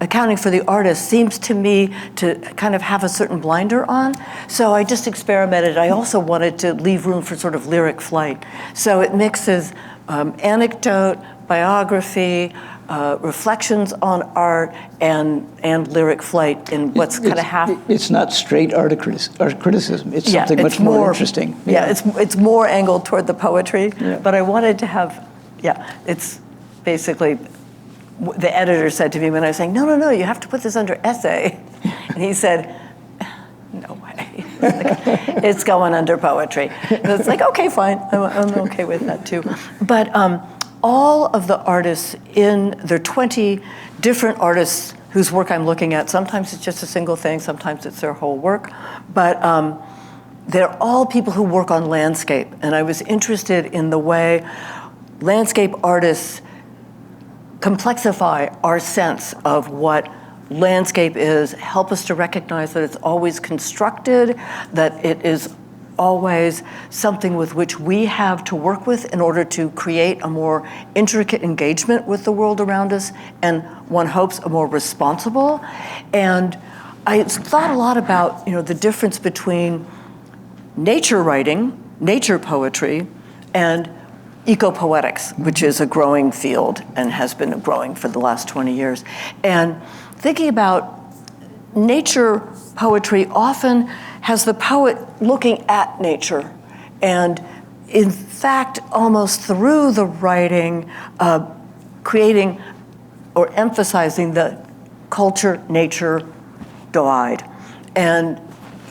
accounting for the artist seems to me to kind of have a certain blinder on. So I just experimented. I also wanted to leave room for sort of lyric flight. So it mixes anecdote, biography, reflections on art, and lyric flight in what's kind of half. It's not straight art criticism. It's something much more interesting. Yeah, it's more angled toward the poetry. Yeah. But I wanted to have, it's basically, the editor said to me when I was saying, no, you have to put this under essay. And he said, no way. It's going under poetry. And it's like, okay, fine. I'm okay with that too. But all of the artists there are 20 different artists whose work I'm looking at. Sometimes it's just a single thing, sometimes it's their whole work. But they're all people who work on landscape. And I was interested in the way landscape artists complexify our sense of what landscape is, help us to recognize that it's always constructed, that it is always something with which we have to work with in order to create a more intricate engagement with the world around us, and one hopes a more responsible. And I thought a lot about the difference between nature writing, nature poetry and eco-poetics, which is a growing field and has been growing for the last 20 years. And thinking about nature poetry often has the poet looking at nature, and in fact, almost through the writing, creating or emphasizing the culture-nature divide. And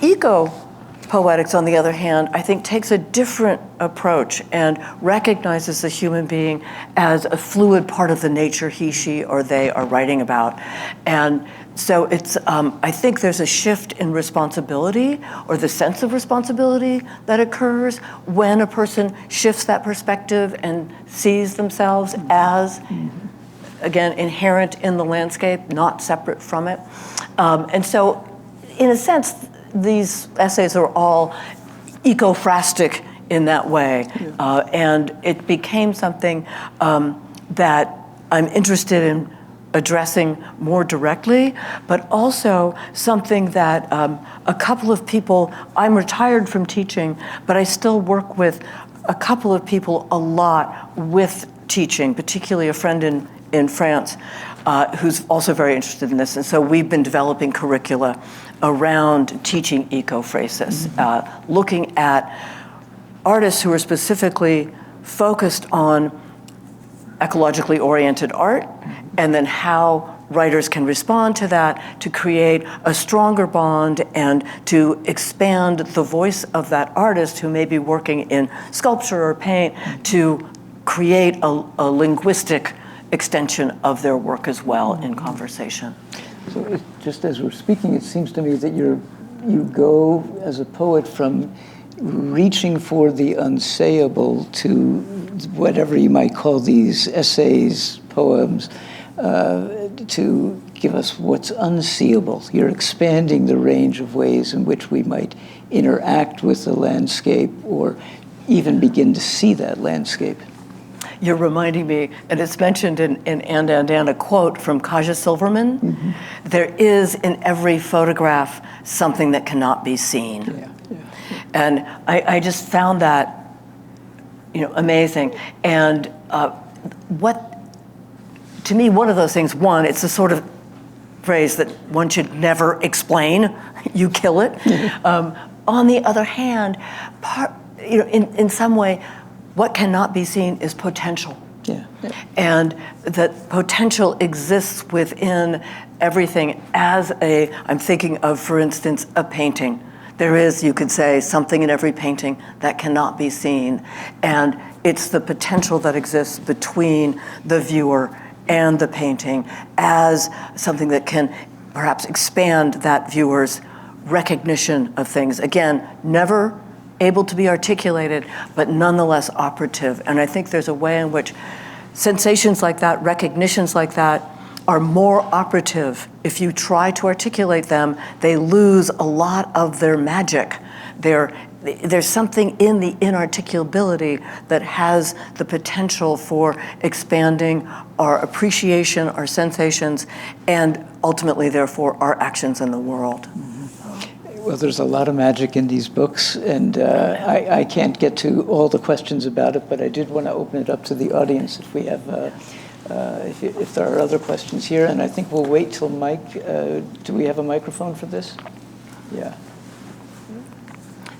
eco-poetics, on the other hand, I think takes a different approach and recognizes the human being as a fluid part of the nature he, she, or they are writing about. And so it's, I think there's a shift in responsibility, or the sense of responsibility that occurs when a person shifts that perspective and sees themselves as, again, inherent in the landscape, not separate from it. And so, in a sense, these essays are all eco-phrastic in that way. And it became something that I'm interested in addressing more directly, but also something that a couple of people, I'm retired from teaching, but I still work with a couple of people a lot with teaching, particularly a friend in France who's also very interested in this. And so we've been developing curricula around teaching ecophrasis, looking at artists who are specifically focused on ecologically oriented art, and then how writers can respond to that to create a stronger bond and to expand the voice of that artist who may be working in sculpture or paint to create a linguistic extension of their work as well in conversation. So just as we're speaking, it seems to me that you go as a poet from reaching for the unsayable to whatever you might call these essays, poems, to give us what's unseeable. You're expanding the range of ways in which we might interact with the landscape or even begin to see that landscape. You're reminding me, and it's mentioned in And, a quote from Kaja Silverman, there is in every photograph something that cannot be seen. Yeah. And I just found that, amazing. And to me, one of those things, one, it's a sort of phrase that one should never explain, you kill it. On the other hand, in some way, what cannot be seen is potential. Yeah. And that potential exists within everything I'm thinking of, for instance, a painting. There is, you could say, something in every painting that cannot be seen. And it's the potential that exists between the viewer and the painting as something that can perhaps expand that viewer's recognition of things. Again, never able to be articulated, but nonetheless operative. And I think there's a way in which sensations like that, recognitions like that, are more operative. If you try to articulate them, they lose a lot of their magic. There's something in the inarticulability that has the potential for expanding our appreciation, our sensations, and ultimately, therefore, our actions in the world. Well, there's a lot of magic in these books, and I can't get to all the questions about it, but I did want to open it up to the audience if we have, if there are other questions here. And I think we'll wait till Mike. Do we have a microphone for this? Yeah.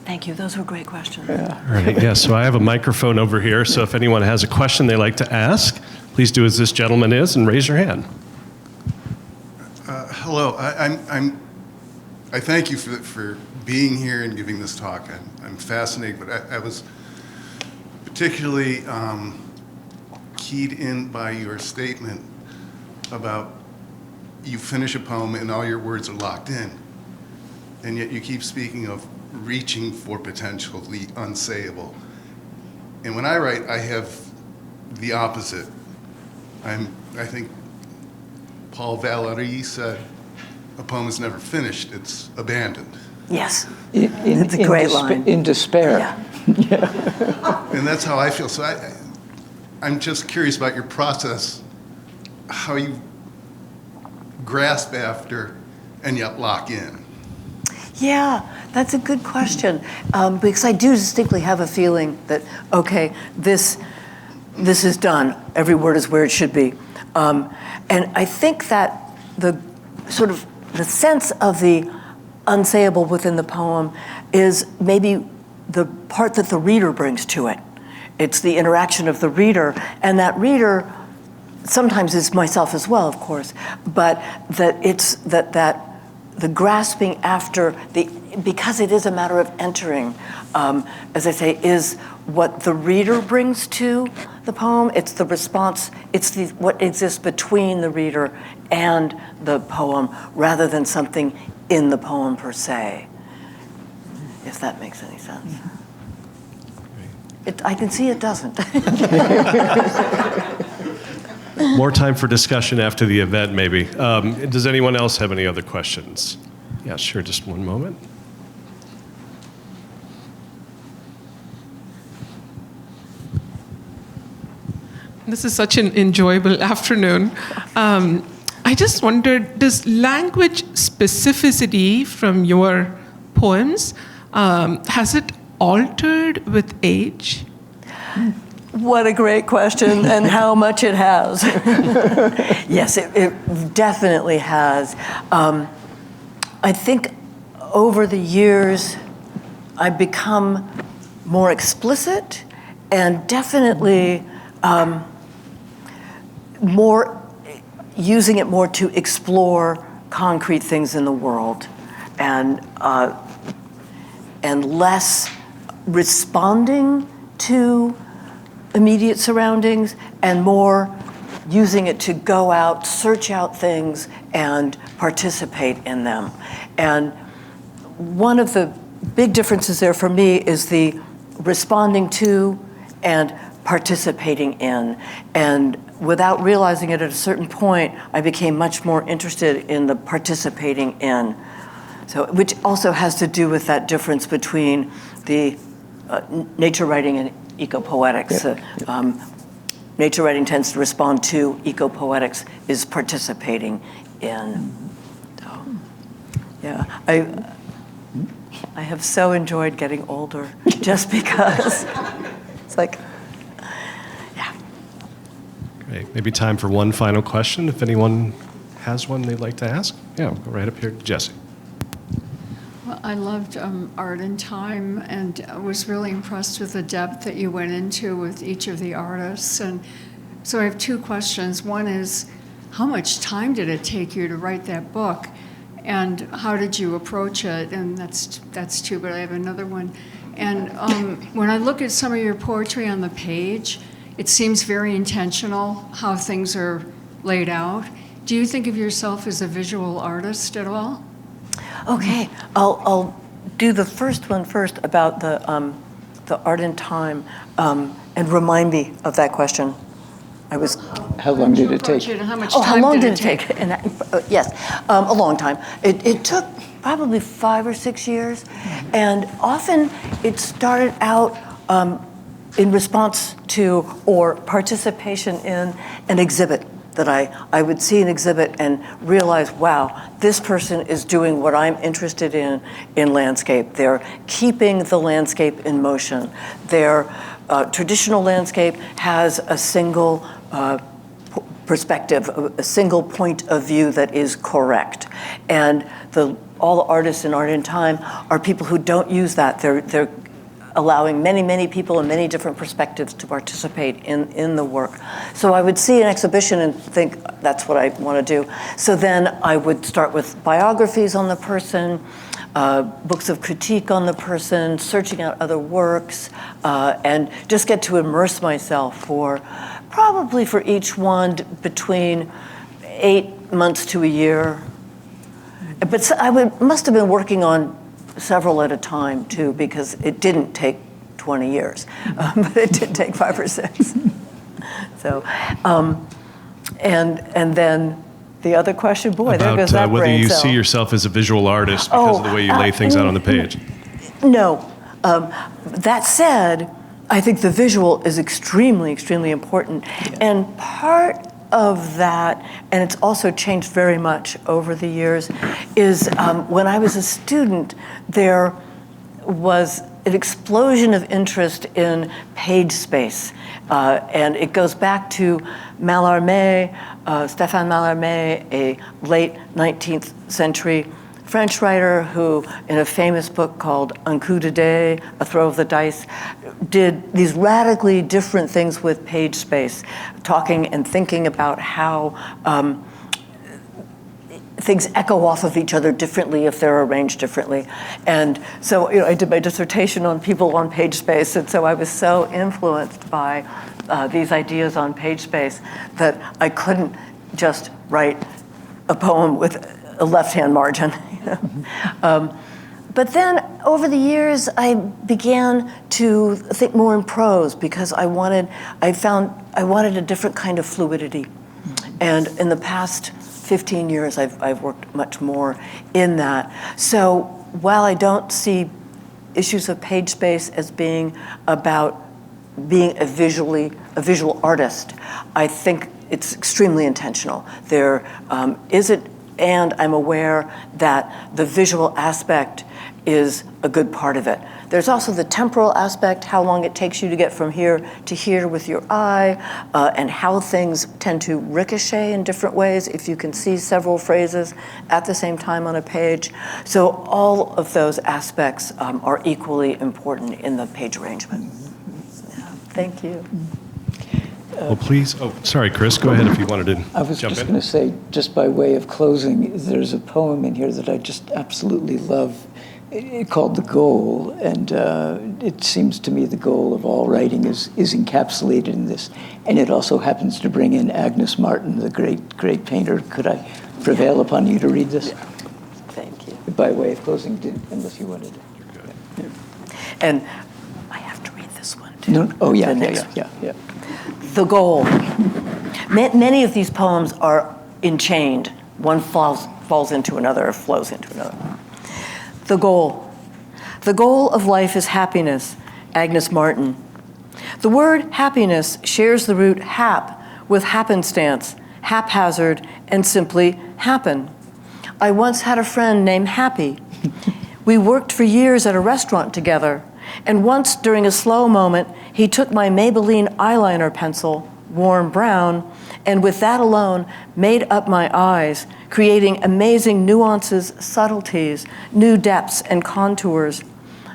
Thank you. Those were great questions. Yeah. All right, yeah, so I have a microphone over here, so if anyone has a question they'd like to ask, please do as this gentleman is and raise your hand. Hello, I thank you for being here and giving this talk. I'm fascinated, but I was particularly keyed in by your statement about you finish a poem and all your words are locked in, and yet you keep speaking of reaching for potential, the unsayable. And when I write, I have the opposite. I think Paul Valéry said, a poem is never finished, it's abandoned. Yes, it's a great line. In despair. Yeah. And that's how I feel. So I'm just curious about your process, how you grasp after and yet lock in. Yeah, that's a good question, because I do distinctly have a feeling that, okay, this is done. Every word is where it should be. And I think that the sort of the sense of the unsayable within the poem is maybe the part that the reader brings to it. It's the interaction of the reader, and that reader sometimes is myself as well, of course, but that it's that the grasping after because it is a matter of entering, as I say, is what the reader brings to the poem. It's the response, it's what exists between the reader and the poem, rather than something in the poem per se, if that makes any sense. I can see it doesn't. More time for discussion after the event, maybe. Does anyone else have any other questions? Yeah, sure, just one moment. This is such an enjoyable afternoon. I just wondered, does language specificity from your poems, has it altered with age? What a great question, and how much it has. Yes, it definitely has. I think over the years, I've become more explicit and definitely using it more to explore concrete things in the world, and less responding to immediate surroundings, and more using it to go out, search out things, and participate in them. And one of the big differences there for me is the responding to and participating in. And without realizing it at a certain point, I became much more interested in the participating in. So, which also has to do with that difference between the nature writing and eco-poetics. Nature writing tends to respond to, eco-poetics is participating in. So, yeah, I have so enjoyed getting older, just because it's like, yeah. Great, maybe time for one final question, if anyone has one they'd like to ask. Yeah, go right up here, Jesse. Well, I loved Art in Time, and I was really impressed with the depth that you went into with each of the artists. And so I have two questions. One is, how much time did it take you to write that book? And how did you approach it? And that's two, but I have another one. And when I look at some of your poetry on the page, it seems very intentional how things are laid out. Do you think of yourself as a visual artist at all? Okay, I'll do the first one first about the Art in Time, and remind me of that question. How long did it take? How much How time long did did it take? And yes, a long time. It took probably 5 or 6 years, and often it started out in response to or participation in an exhibit that I would see an exhibit and realize, wow, this person is doing what I'm interested in landscape. They're keeping the landscape in motion. Their traditional landscape has a single perspective, a single point of view that is correct. And all the artists in Art in Time are people who don't use that. They're allowing many, many people and many different perspectives to participate in the work. So I would see an exhibition and think, that's what I want to do. So then I would start with biographies on the person, books of critique on the person, searching out other works, and just get to immerse myself probably for each one between 8 months to a year. But must have been working on several at a time too, because it didn't take 20 years, but it did take 5 or 6. So, and then the other question, boy, there goes that About whether brain you cell. see yourself as a visual artist because of the way you lay things out on the page. No. That said, I think the visual is extremely, extremely important. And part of that, and it's also changed very much over the years, is when I was a student, there was an explosion of interest in page space. And it goes back to Mallarmé, Stéphane Mallarmé, a late 19th century French writer who, in a famous book called Un coup de dés, A Throw of the Dice, did these radically different things with page space, talking and thinking about how things echo off of each other differently if they're arranged differently. And so I did my dissertation on people on page space, and so I was so influenced by these ideas on page space that I couldn't just write a poem with a left-hand margin. But then over the years, I began to think more in prose because I wanted a different kind of fluidity. And in the past 15 years, I've worked much more in that. So while I don't see issues of page space as being about being a visual artist, I think it's extremely intentional. There isn't, and I'm aware that the visual aspect is a good part of it. There's also the temporal aspect, how long it takes you to get from here to here with your eye, and how things tend to ricochet in different ways if you can see several phrases at the same time on a page. So all of those aspects are equally important in the page arrangement. Yeah, thank you. Well, please. Oh, sorry, Chris. Go ahead if you wanted to jump in. I was just going to say, just by way of closing, there's a poem in here that I just absolutely love, called The Goal, and it seems to me the goal of all writing is encapsulated in this, and it also happens to bring in Agnes Martin, the great painter. Could I prevail upon you to read this? Yeah. Thank you. By way of closing, unless you wanted to. You're good. And I have to read this one too. No, oh, yeah, The next yeah. The Goal. Many of these poems are enchained. One falls into another or flows into another. The Goal. The goal of life is happiness. Agnes Martin. The word happiness shares the root hap with happenstance, haphazard, and simply happen. I once had a friend named Happy. We worked for years at a restaurant together, and once during a slow moment, he took my Maybelline eyeliner pencil, warm brown, and with that alone, made up my eyes, creating amazing nuances, subtleties, new depths and contours.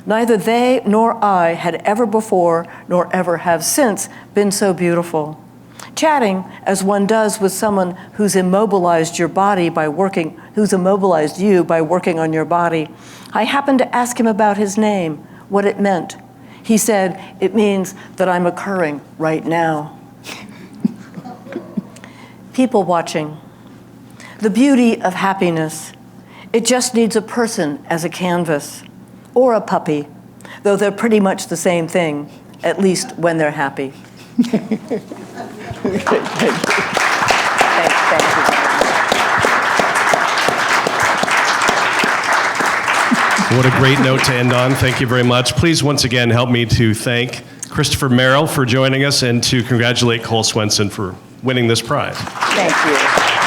Neither they nor I had ever before, nor ever have since, been so beautiful. Chatting, as one does with someone who's immobilized you by working on your body, I happened to ask him about his name, what it meant. He said, "It means that I'm occurring right now." People watching. The beauty of happiness. It just needs a person as a canvas, or a puppy, though they're pretty much the same thing, at least when they're happy. Thank you. What a great note to end on. Thank you very much. Please, once again, help me to thank Christopher Merrill for joining us and to congratulate Cole Swensen for winning this prize. Thank you.